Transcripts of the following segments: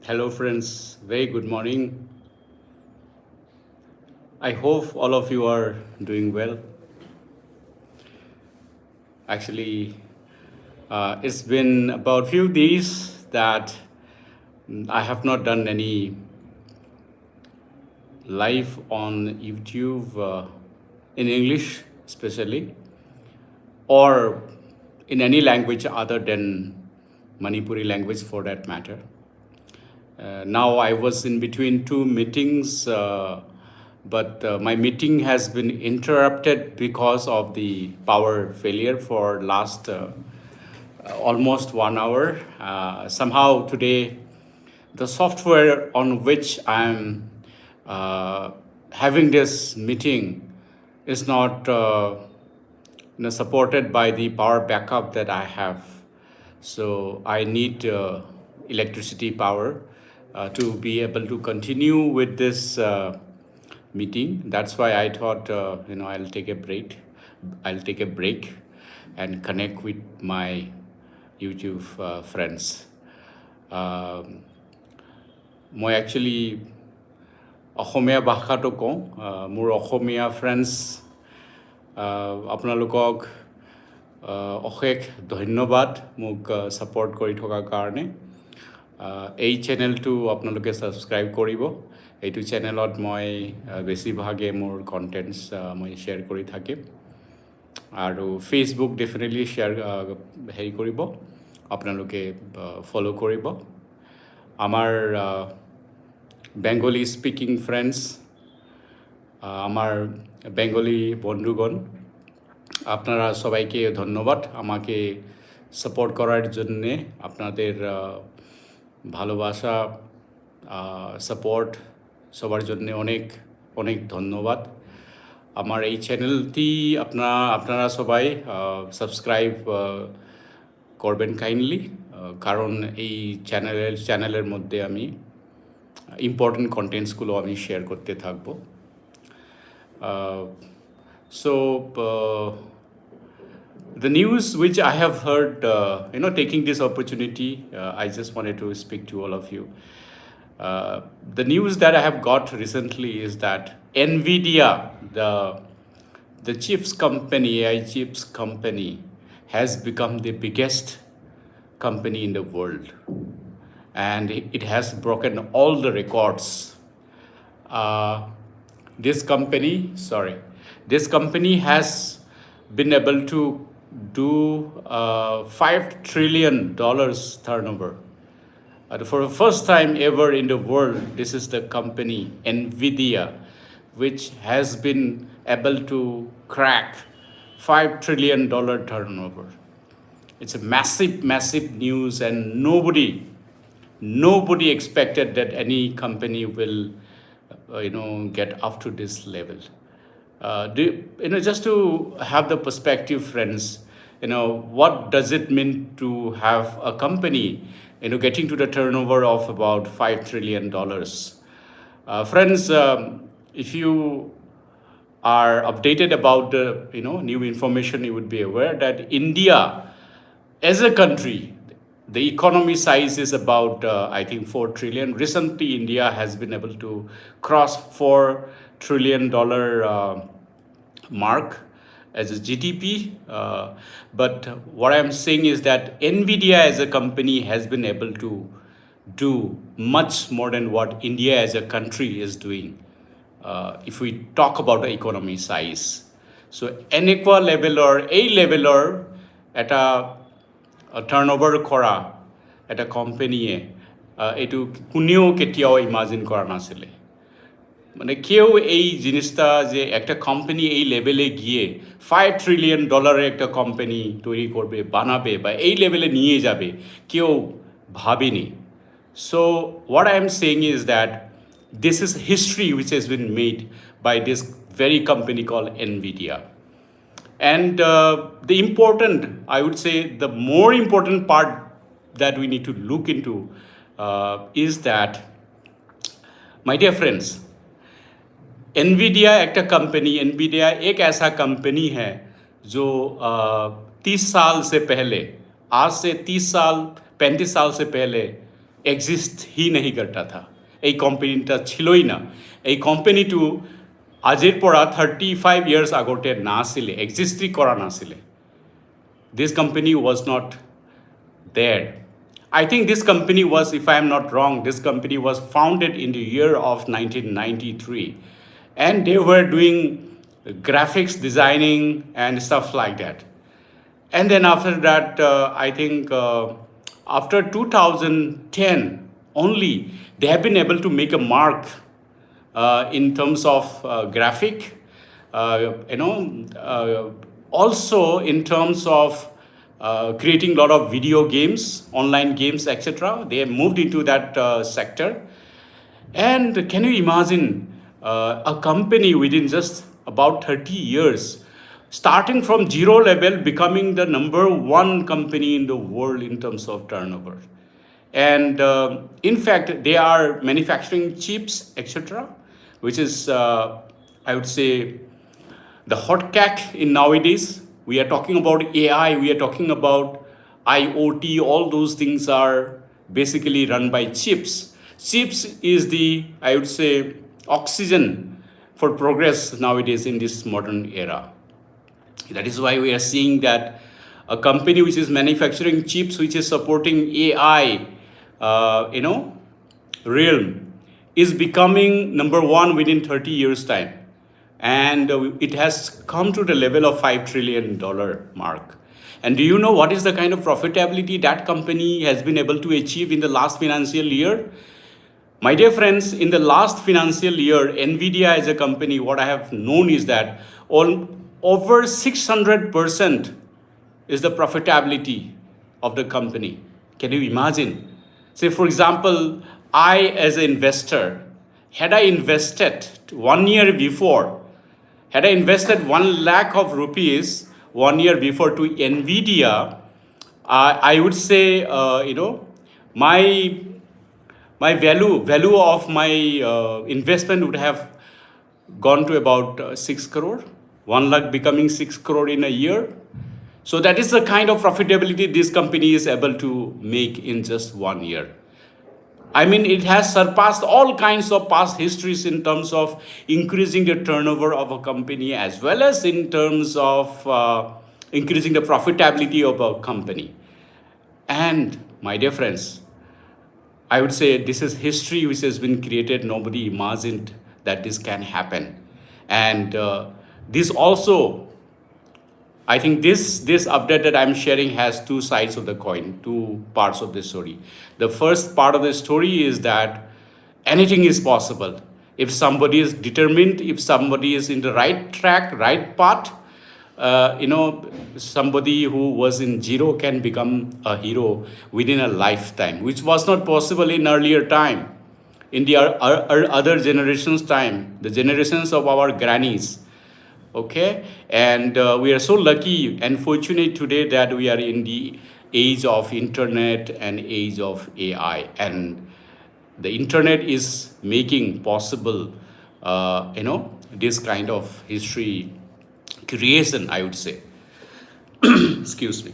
Hello, friends. Very good morning. I hope all of you are doing well. Actually, it's been about few days that I have not done any live on YouTube in English, especially, or in any language other than Manipuri language for that matter. Now I was in between two meetings, but my meeting has been interrupted because of the power failure for last almost 1 hour. Somehow today, the software on which I'm having this meeting is not supported by the power backup that I have. So I need electricity power to be able to continue with this meeting. That's why I thought, I'll take a break. I'll take a break and connect with my YouTube friends. মই actually Asamiya ভাষাটো কওঁ মোৰ Asamiya friends আপোনালোকক অশেষ ধন্যবাদ মোক support কৰি থকাৰ কাৰণে এই চেনেলটো আপোনালোকে ছাবস্ক্ৰাইব কৰিব এইটো চেনেলত মই বেছিভাগে মোৰ কণ্টেণ্টছ মই শ্বেয়াৰ কৰি থাকিম আৰু ফেচবুক ডেফিনেটলি শ্বেয়াৰ হেৰি কৰিব আপোনালোকে ফ'ল' কৰিব আমার বেঙ্গলি স্পিকিং ফ্রেন্ডস আমার বেঙ্গলি বন্ধুগণ আপনারা সবাইকে ধন্যবাদ আমাকে সাপোর্ট করার জন্যে আপনাদের ভালোবাসা সাপোর্ট সবার জন্য অনেক অনেক ধন্যবাদ আমার এই চ্যানেলটি আপনারা সবাই সাবস্ক্রাইব করবেন কাইন্ডলি কারণ এই চ্যানেলের মধ্যে আমি ইম্পর্টেন্ট কন্টেন্টসগুলো আমি শেয়ার করতে থাকবো so the news which I have heard, taking this opportunity, I just wanted to speak to all of you. The news that I have got recently is that NVIDIA, the chips company, AI chips company, has become the biggest company in the world, and it has broken all the records. This company has been able to do $5 trillion turnover. For the first time ever in the world, this is the company, NVIDIA, which has been able to crack $5 trillion turnover. It's a massive news, and nobody expected that any company will, get up to this level. Just to have the perspective, friends, what does it mean to have a company, getting to the turnover of about $5 trillion? Friends, if you are updated about the, new information, you would be aware that India, as a country, the economy size is about, I think, 4 trillion. Recently, India has been able to cross $4 trillion mark as a GDP. But what I'm saying is that NVIDIA as a company has been able to do much more than what India as a country is doing. If we talk about the economy size. So, NEQA level or A level or at a turnover কৰা এটা কোম্পানীয়ে এইটো কোনেও কেতিয়াও imagine কৰা নাছিলে মানে কেউ এই জিনিসটা যে একটা কোম্পানি এই লেভেলে গিয়ে $5 trillion একটা কোম্পানি তৈরি করবে বানাবে বা এই লেভেলে নিয়ে যাবে কেউ ভাবেনি so what I am saying is that this is history which has been made by this very company call NVIDIA. And the important, I would say, the more important part that we need to look into is that, my dear friends, NVIDIA एक company, NVIDIA एक ऐसा company है जो 30 साल से पहले, आज से 30 साल 35 साल से पहले এক্সিষ্ট হি নাহি কৰতা থা এই কোম্পানীটা ছিলই না এই কোম্পানীটো আজিৰ পৰা 35 years আগতে নাছিলে এক্সিষ্টই কৰা নাছিলে this company was not there. I think this company was, if I am not wrong, this company was founded in the year of 1993. And they were doing graphics designing and stuff like that. And then after that, I think after 2010 only, they have been able to make a mark in terms of graphic, also in terms of creating a lot of video games, online games, etc. They have moved into that sector. And can you imagine a company within just about 30 years, starting from zero level, becoming the number one company in the world in terms of turnover? And in fact, they are manufacturing chips, etc., which is, I would say, the hot cake in nowadays. We are talking about AI, we are talking about IoT, all those things are basically run by chips. Chips is the, I would say, oxygen for progress nowadays in this modern era. That is why we are seeing that a company which is manufacturing chips, which is supporting AI, realm, is becoming number one within 30 years' time. And it has come to the level of $5 trillion mark. And do you know what is the kind of profitability that company has been able to achieve in the last financial year? My dear friends, in the last financial year, NVIDIA as a company, what I have known is that over 600% is the profitability of the company. Can you imagine? Say, for example, I as an investor, had I invested 1 year before, had I invested 1 lakh of rupees 1 year before to NVIDIA, I would say, my value of my investment would have gone to about 6 crore, 1 lakh becoming 6 crore in a year. So that is the kind of profitability this company is able to make in just 1 year. I mean, it has surpassed all kinds of past histories in terms of increasing the turnover of a company as well as in terms of increasing the profitability of a company. And my dear friends, I would say this is history which has been created. Nobody imagined that this can happen. And this also, I think this update that I'm sharing has two sides of the coin, two parts of the story. The first part of the story is that anything is possible. If somebody is determined, if somebody is in the right track, right path, somebody who was in zero can become a hero within a lifetime, which was not possible in earlier time, in the other generations' time, the generations of our grannies. Okay, and we are so lucky and fortunate today that we are in the age of internet and age of AI, and the internet is making possible this kind of history creation, I would say. Excuse me.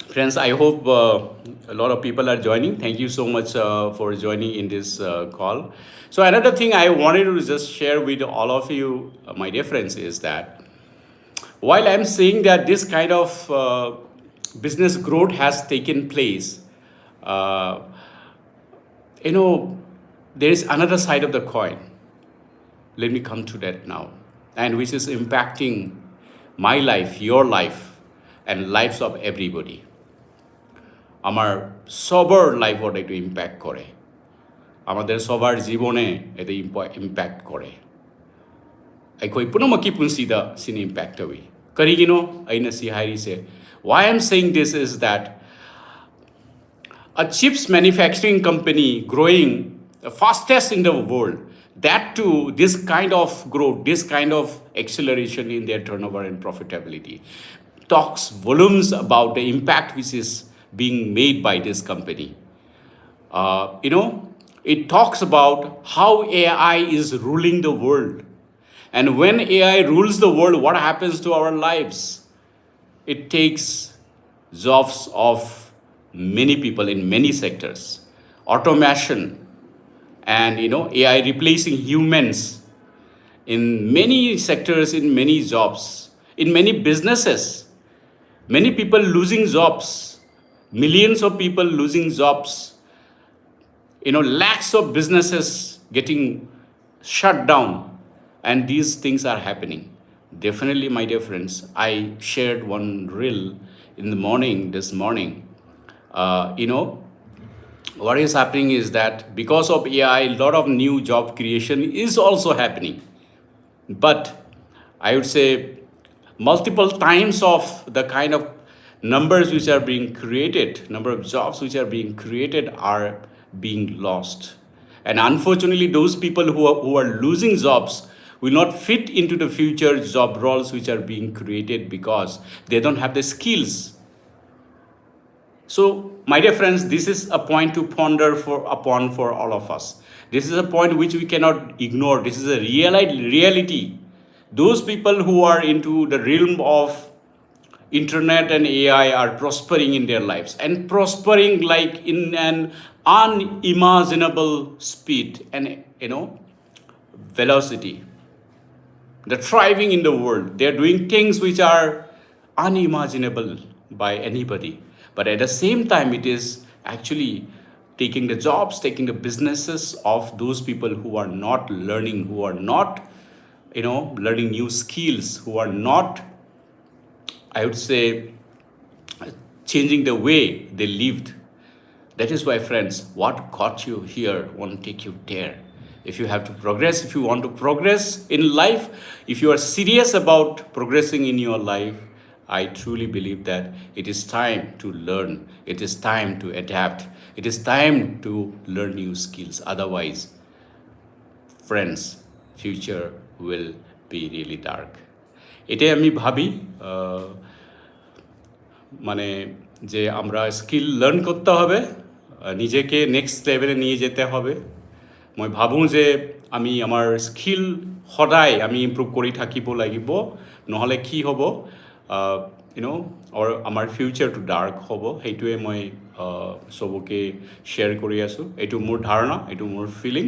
Friends, I hope a lot of people are joining. Thank you so much for joining in this call. So another thing I wanted to just share with all of you, my dear friends, is that while I'm saying that this kind of business growth has taken place, there is another side of the coin. Let me come to that now, and which is impacting my life, your life, and lives of everybody. আমার সবার লাইফত এইটো impact কৰে, আমাদের সবার জীবনে এটা impact করে. ꯑꯩꯈꯣꯏ ꯄꯨꯝꯅꯃꯛꯀꯤ ꯄꯨꯟꯁꯤꯗ ꯁꯤꯅ ꯏꯝꯄꯦꯛ ꯇꯧꯏ. ꯀꯔꯤꯒꯤꯅꯣ ꯑꯩꯅ ꯁꯤ ꯍꯥꯏꯔꯤꯁꯦ? Why I'm saying this is that a chips manufacturing company growing the fastest in the world, that too, this kind of growth, this kind of acceleration in their turnover and profitability talks volumes about the impact which is being made by this company. It talks about how AI is ruling the world. And when AI rules the world, what happens to our lives? It takes jobs of many people in many sectors. automation, and AI replacing humans in many sectors, in many jobs, in many businesses. Many people losing jobs, millions of people losing jobs, lakhs of businesses getting shut down, and these things are happening. Definitely, my dear friends, I shared one reel in the morning, this morning. What is happening is that because of AI, a lot of new job creation is also happening. But I would say multiple times of the kind of numbers which are being created, number of jobs which are being created are being lost. And unfortunately, those people who are losing jobs will not fit into the future job roles which are being created because they don't have the skills. So, my dear friends, this is a point to ponder upon for all of us. This is a point which we cannot ignore. This is a reality. Those people who are into the realm of internet and AI are prospering in their lives, and prospering like in an unimaginable speed and velocity. They're thriving in the world. They're doing things which are unimaginable by anybody. But at the same time, it is actually taking the jobs, taking the businesses of those people who are not learning, who are not, learning new skills, who are not, I would say, changing the way they lived. That is why, friends, what got you here won't take you there. If you have to progress, if you want to progress in life, if you are serious about progressing in your life, I truly believe that it is time to learn. It is time to adapt. It is time to learn new skills. Otherwise, friends, future will be really dark. এটাই আমি ভাবি মানে যে আমরা skill learn করতে হবে, নিজেকে next লেভেলে নিয়ে যেতে হবে। মই ভাবোঁ যে আমি আমাৰ স্কিল সদায় আমি ইম্প্ৰুভ কৰি থাকিব লাগিব, নহ'লে কি হ'ব আমাৰ ফিউচাৰটো ডাৰ্ক হ'ব। সেইটোৱে মই চবকে শ্বেয়াৰ কৰি আছোঁ। এইটো মোৰ ধাৰণা, এইটো মোৰ ফিলিং।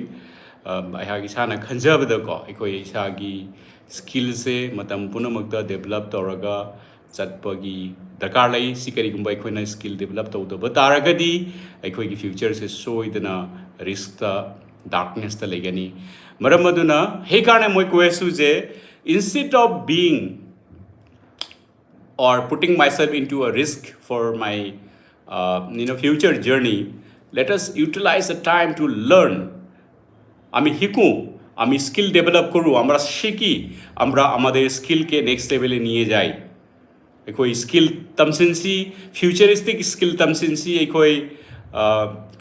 ꯑꯩꯍꯥꯛ ꯏꯁꯥꯅ ꯈꯟꯖꯕꯗꯀꯣ ꯑꯩꯈꯣꯏ ꯏꯁꯥꯒꯤ ꯁ꯭ꯀꯤꯜꯁꯦ ꯃꯇꯝ ꯄꯨꯝꯅꯃꯛꯇ ꯗꯦꯕꯂꯞ ꯇꯧꯔꯒ ꯆꯠꯄꯒꯤ ꯗꯔꯀꯥꯔ ꯂꯩ꯫ ꯁꯤ ꯀꯔꯤꯒꯨꯝꯕ ꯑꯩꯈꯣꯏꯅ ꯁ꯭ꯀꯤꯜ ꯗꯦꯕꯂꯞ ꯇꯧꯗꯕ ꯇꯥꯔꯒꯗꯤ ꯑꯩꯈꯣꯏꯒꯤ ꯐ꯭ꯌꯨꯆꯔꯁꯦ ꯁꯣꯏꯗꯅ ꯔꯤꯁꯛꯇ ꯗꯥꯔꯛꯅꯦꯁꯇ ꯂꯩꯒꯅꯤ꯫ ꯃꯔꯝ ꯑꯗꯨꯅ ꯍꯦꯀꯥꯔꯅ ꯃꯣꯏ ꯀꯣꯏꯁꯨ ꯖꯦ instead of being or putting myself into a risk for my future journey, let us utilize the time to learn. আমি শিখুঁ, আমি স্কিল ডেভেলপ কৰোঁ, আমরা শিখি আমরা আমাদের স্কিলকে নেক্সট লেভেলে নিয়ে যাই। ꯑꯩꯈꯣꯏ ꯁ꯭ꯀꯤꯜ ꯇꯝꯁꯤꯟꯁꯤ, ꯐ꯭ꯌꯨꯆꯔꯤꯁꯇꯤꯛ ꯁ꯭ꯀꯤꯜ ꯇꯝꯁꯤꯟꯁꯤ꯫ ꯑꯩꯈꯣꯏ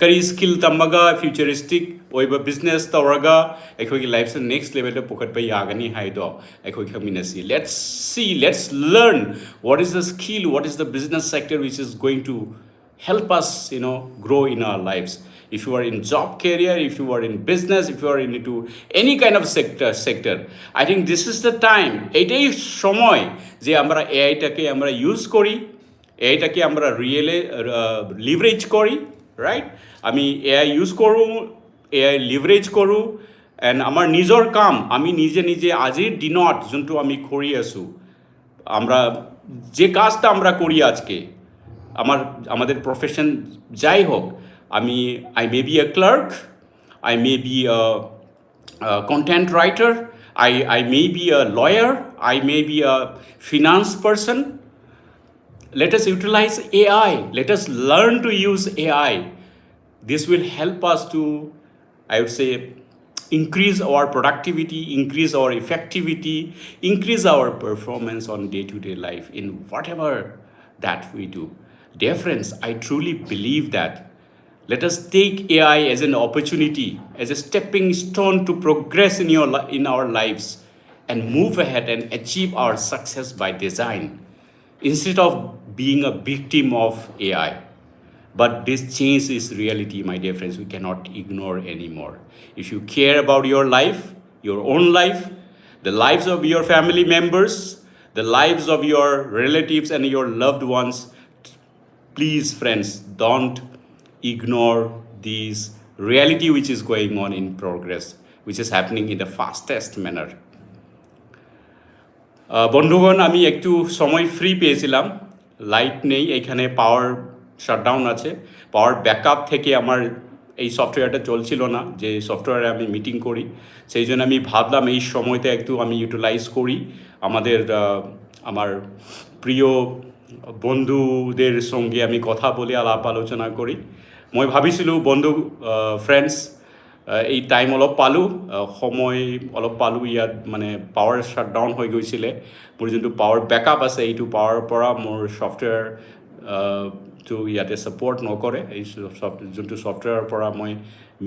ꯀꯔꯤ ꯁ꯭ꯀꯤꯜ ꯇꯝꯃꯒ ꯐ꯭ꯌꯨꯆꯔꯤꯁꯇꯤꯛ ꯑꯣꯏꯕ ꯕꯤꯖꯤꯅꯦꯁ ꯇꯧꯔꯒ ꯑꯩꯈꯣꯏꯒꯤ ꯂꯥꯏꯐꯁꯦ ꯅꯦꯛꯁט ꯂꯦꯚꯦꯜꯗ ꯄꯨꯈꯠꯄ ꯌꯥꯒꯅꯤ ꯍꯥꯏꯗꯣ ꯑꯩꯈꯣꯏ ꯈꯪꯃꯤꯟꯅꯁꯤ꯫ let's learn what is the skill, what is the business sector which is going to help us grow in our lives. If you are in job career, if you are in business, if you are into any kind of sector, I think this is the time, এটাই সময় যে আমরা এআইটাকে আমরা use করি, এআইটাকে আমরা রিয়েলে leverage করি, right? আমি AI use কৰোঁ, এআই লিভাৰেজ কৰোঁ, এণ্ড আমাৰ নিজৰ কাম আমি নিজে আজিৰ দিনত যোনটো আমি কৰি আছোঁ, আমরা যে কাজটা আমরা করি আজকে, আমাদের প্রফেশন যাই হোক, I may be a clerk, I may be a content writer, I may be a lawyer, I may be a finance person. Let us utilize AI. Let us learn to use AI. This will help us to, I would say, increase our productivity, increase our effectivity, increase our performance on day-to-day life in whatever that we do. Dear friends, I truly believe that let us take AI as an opportunity, as a stepping stone to progress in our lives and move ahead and achieve our success by design, instead of being a victim of AI. But this change is reality, my dear friends. We cannot ignore anymore. If you care about your life, your own life, the lives of your family members, the lives of your relatives and your loved ones, please, friends, don't ignore these reality which is going on in progress, which is happening in the fastest manner. বন্ধুগণ, আমি একটু সময় free পেয়েছিলাম, light নেই, এখানে পাওয়ার shutdown আছে, power backup থেকে আমার এই সফটওয়্যারটা চলছিল না, যে সফটওয়্যারে আমি মিটিং করি, সেই জন্য আমি ভাবলাম এই সময়তে একটু আমি ইউটিলাইজ করি, আমার প্রিয় বন্ধুদের সঙ্গে আমি কথা বলে আলাপ আলোচনা কৰি। মই ভাবিছিলোঁ বন্ধু ফ্ৰেণ্ডছ, এই টাইম অলপ পালোঁ, সময় অলপ পালোঁ ইয়াত, মানে পাৱাৰ শ্বাটডাউন হৈ গৈছিলে, মোৰ যোনটো পাৱাৰ বেকআপ আছে এইটো পাৱাৰৰ পৰা মোৰ ছফ্টৱেৰ টো ইয়াতে ছাপৰ্ট নকৰে, এই যোনটো ছফ্টৱেৰৰ পৰা মই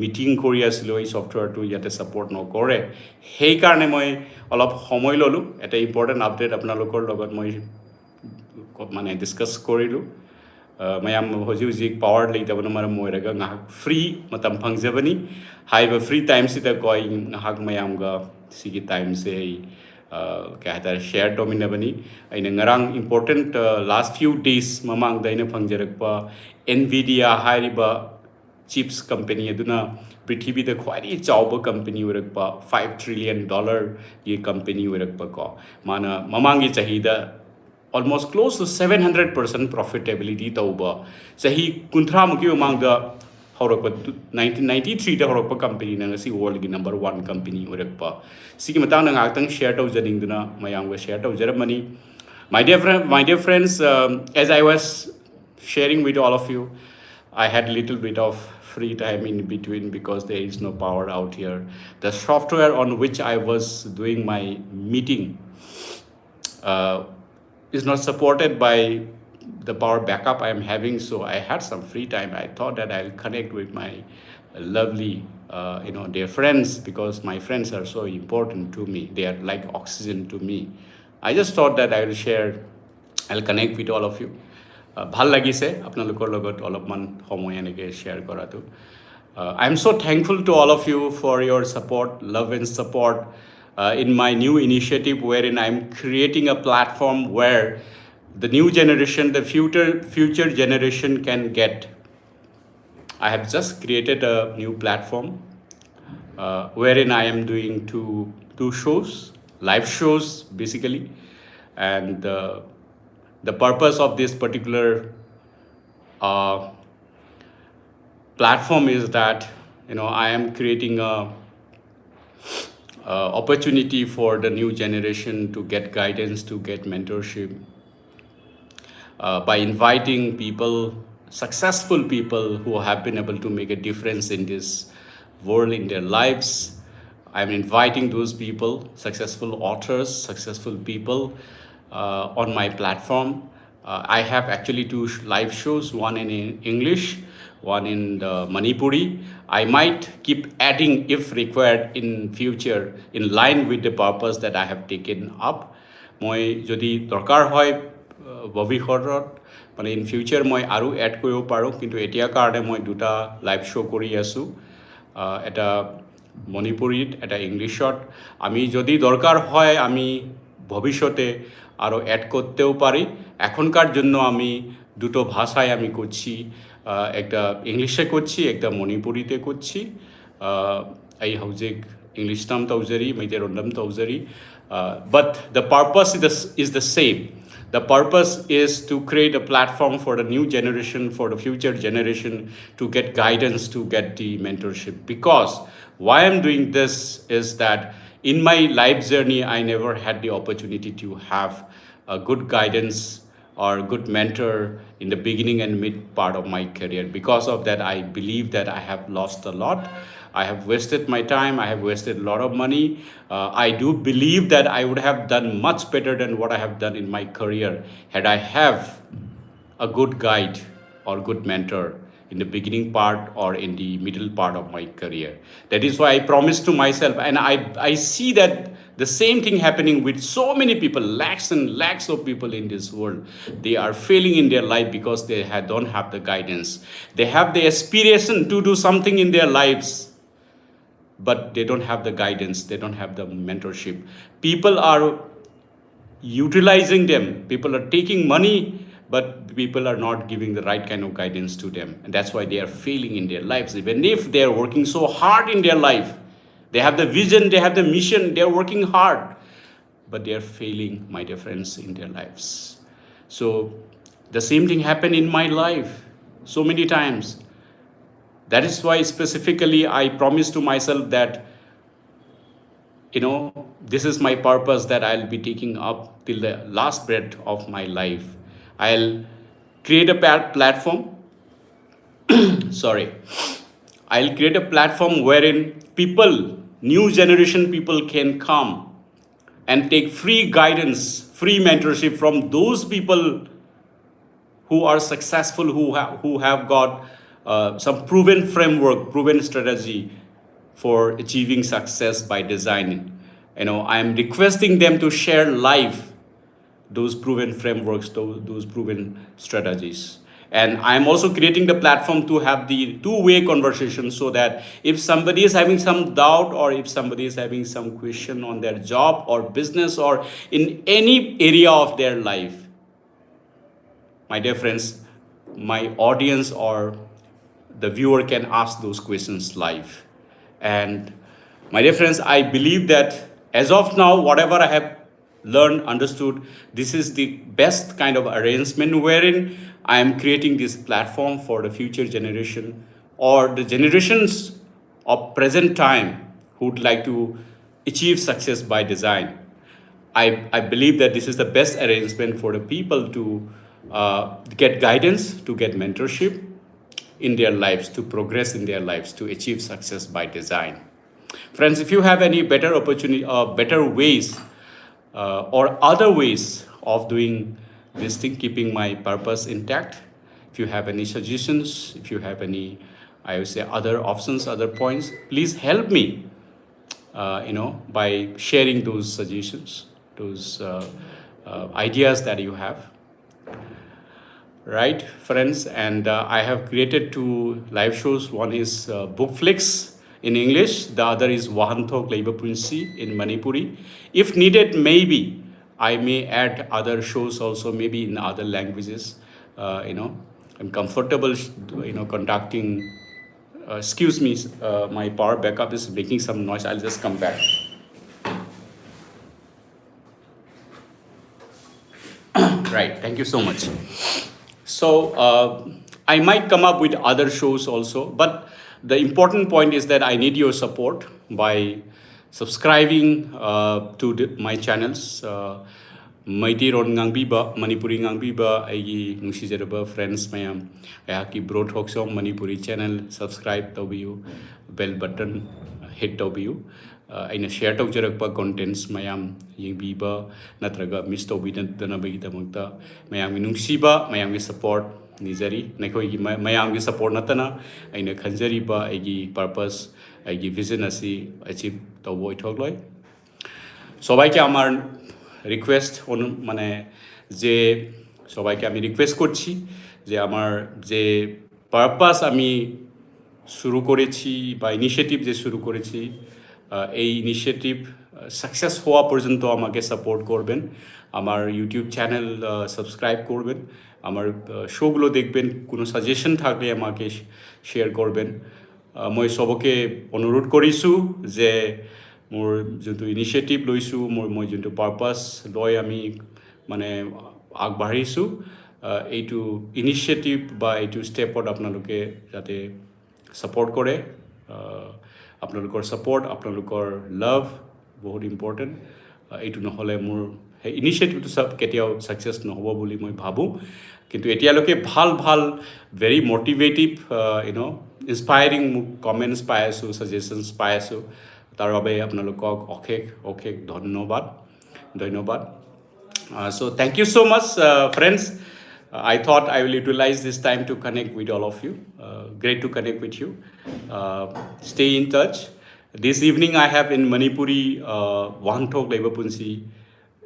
মিটিং কৰি আছিলোঁ এই ছফ্টৱেৰটো ইয়াতে ছাপৰ্ট নকৰে, সেইকাৰণে মই অলপ সময় ল'লোঁ। এটা ইম্পৰ্টেণ্ট আপডেট আপোনালোকৰ লগত মই মানে ডিছকাছ কৰিলোঁ। mayam hojik power leita bana mar moiraga ngahak free matam phangjabani haiba free time sita koi ngahak mayam ga sigi time se kahta share dominabani aina ngarang important last few days mamang daina phangjarakpa nvidia haiba chips company aduna prithibida khwari chawba company oirakpa $5 trillion ye company oirakpa ko mana mamangi chahida almost close to 700% profitability tauba sahi kunthra muki mangda horakpa 1993 da horakpa company na si world gi number 1 company oirakpa sigi matang na ngak tang share tau janing duna mayam ga share tau jaramani my dear friends, as I was sharing with all of you, I had little bit of free time in between because there is no power out here. The software on which I was doing my meeting is not supported by the power backup I am having, so I had some free time. I thought that I'll connect with my lovely dear friends, because my friends are so important to me. They are like oxygen to me. I just thought that I'll connect with all of you. ভাল লাগিছে আপোনালোকৰ লগত অলপমান সময় এনেকৈ share কৰাটো। I am so thankful to all of you for your support, love and support in my new initiative, wherein I am creating a platform where the new generation, the future generation can get. I have just created a new platform wherein I am doing two shows, live shows basically, and the purpose of this particular platform is that I am creating a opportunity for the new generation to get guidance, to get mentorship by inviting people, successful people who have been able to make a difference in this world, in their lives. I'm inviting those people, successful authors, successful people on my platform. I have actually 2 live shows, one in English, one in Manipuri. I might keep adding if required in future, in line with the purpose that I have taken up. Moi jodi dorkar hoy bhavishyot মানে in future মই আৰু add কৰিব পাৰোঁ, কিন্তু এতিয়া কাৰণে মই 2টা লাইভ শ্ব' কৰি আছোঁ, এটা মণিপুৰীত, এটা ইংলিছত। আমি যদি দরকার হয় আমি ভবিষ্যতে আরও অ্যাড করতেও পারি। এখনকার জন্য আমি 2টো ভাষায় আমি করছি, একটা ইংলিশে করছি, একটা মণিপুরিতে করছি। এই হাউজিক ইংলিশ নাম তাউজারি, মেইতের নাম তাউজারি, but the purpose is the same. The purpose is to create a platform for the new generation, for the future generation to get guidance, to get the mentorship. Because why I'm doing this is that in my life journey, I never had the opportunity to have a good guidance or good mentor in the beginning and mid part of my career. Because of that, I believe that I have lost a lot. I have wasted my time. I have wasted a lot of money. I do believe that I would have done much better than what I have done in my career had I have a good guide or good mentor in the beginning part or in the middle part of my career. That is why I promised to myself, and I see that the same thing happening with so many people, lakhs and lakhs of people in this world. They are failing in their life because they don't have the guidance. They have the aspiration to do something in their lives, but they don't have the guidance, they don't have the mentorship. People are utilizing them, people are taking money but people are not giving the right kind of guidance to them, and that's why they are failing in their lives. Even if they are working so hard in their life, they have the vision, they have the mission, they are working hard, but they are failing, my dear friends, in their lives. So the same thing happened in my life so many times. That is why specifically I promised to myself that, this is my purpose that I'll be taking up till the last breath of my life. I'll create a platform. Sorry. I'll create a platform wherein people, new generation people, can come and take free guidance, free mentorship from those people who are successful, who have got some proven framework, proven strategy for achieving success by design. I am requesting them to share live those proven frameworks, those proven strategies. And I'm also creating the platform to have the two-way conversation, so that if somebody is having some doubt, or if somebody is having some question on their job or business or in any area of their life, my dear friends, my audience or the viewer can ask those questions live. And my dear friends, I believe that as of now, whatever I have learned, understood, this is the best kind of arrangement wherein I am creating this platform for the future generation, or the generations of present time who would like to achieve success by design. I believe that this is the best arrangement for the people to get guidance, to get mentorship in their lives, to progress in their lives, to achieve success by design. Friends, if you have any better opportunity, better ways, or other ways of doing this thing, keeping my purpose intact, if you have any suggestions, if you have any, I would say, other options, other points, please help me, by sharing those suggestions, those ideas that you have. Right, friends? And I have created two live shows. One is Bookflix in English, the other is howtoaccelerateinmycareer in Manipuri. If needed, maybe I may add other shows also, maybe in other languages. I'm comfortable, conducting. Excuse me, my power backup is making some noise. I'll just come back. Right, thank you so much. So I might come up with other shows also, but the important point is that I need your support by subscribing to my channels. Maitiron ngangbiba, Manipuri ngangbiba, aigi nungsijaraba friends mayam, ayaki Bro Thockchom Manipuri channel subscribe tabiyu, bell button hit tabiyu. Aina share taujarakpa contents mayam yengbiba natraga miss tawbidana bagidamagta mayamgi nungsiba, mayamgi support nizari nakhoi mayamgi support natana aina khanjariba aigi purpose, aigi vision asi achieve tawboi thogloi. সবাইকে আমার request মানে যে সবাইকে আমি request করছি যে আমার যে পারপাস আমি শুরু করেছি বা ইনিশিয়েটিভ যে শুরু করেছি, এই ইনিশিয়েটিভ সাকসেস হওয়া পর্যন্ত আমাকে সাপোর্ট করবেন, আমার ইউটিউব চ্যানেল সাবস্ক্রাইব করবেন, আমার শোগুলো দেখবেন, কোনো সাজেশন থাকলে আমাকে শেয়ার করবেন। মই সবকে অনুৰোধ কৰিছোঁ যে মোৰ যোনটো ইনিচিয়েটিভ লৈছোঁ, মই যোনটো পাৰপাছ লৈ আমি মানে আগবাঢ়িছোঁ, এইটো ইনিচিয়েটিভ বা এইটো ষ্টেপত আপোনালোকে যাতে ছাপোৰ্ট কৰে। আপোনালোকৰ ছাপোৰ্ট, আপোনালোকৰ লাভ বহুত ইম্পৰ্টেণ্ট। এইটো নহ'লে মোৰ সেই ইনিচিয়েটিভটো কেতিয়াও ছাকচেছ নহ'ব বুলি মই ভাবোঁ। কিন্তু এতিয়ালৈকে ভাল ভাল ভেৰি মটিভেটিভ ইনস্পায়াৰিং মোক কমেণ্টছ পাই আছোঁ, ছাজেশ্যনছ পাই আছোঁ। তাৰ বাবে আপোনালোকক অশেষ অশেষ ধন্যবাদ। So thank you so much, friends. I thought I will utilize this time to connect with all of you. Great to connect with you. Stay in touch. This evening I have in Manipuri howtoaccelerateinmycareer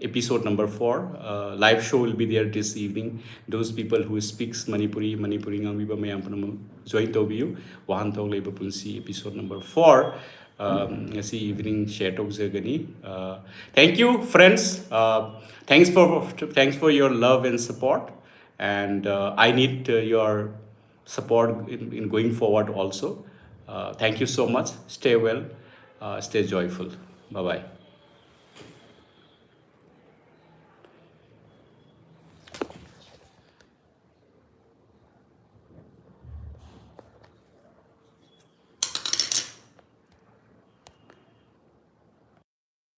episode number 4. Live show will be there this evening. Those people who speaks Manipuri ngangbiba mayam panam join tobiyu howtoaccelerateinmycareer episode number 4. This evening share talk jagani. Thank you, friends. Thanks for your love and support. and I need your support in going forward also. Thank you so much. Stay well, stay joyful. Bye bye.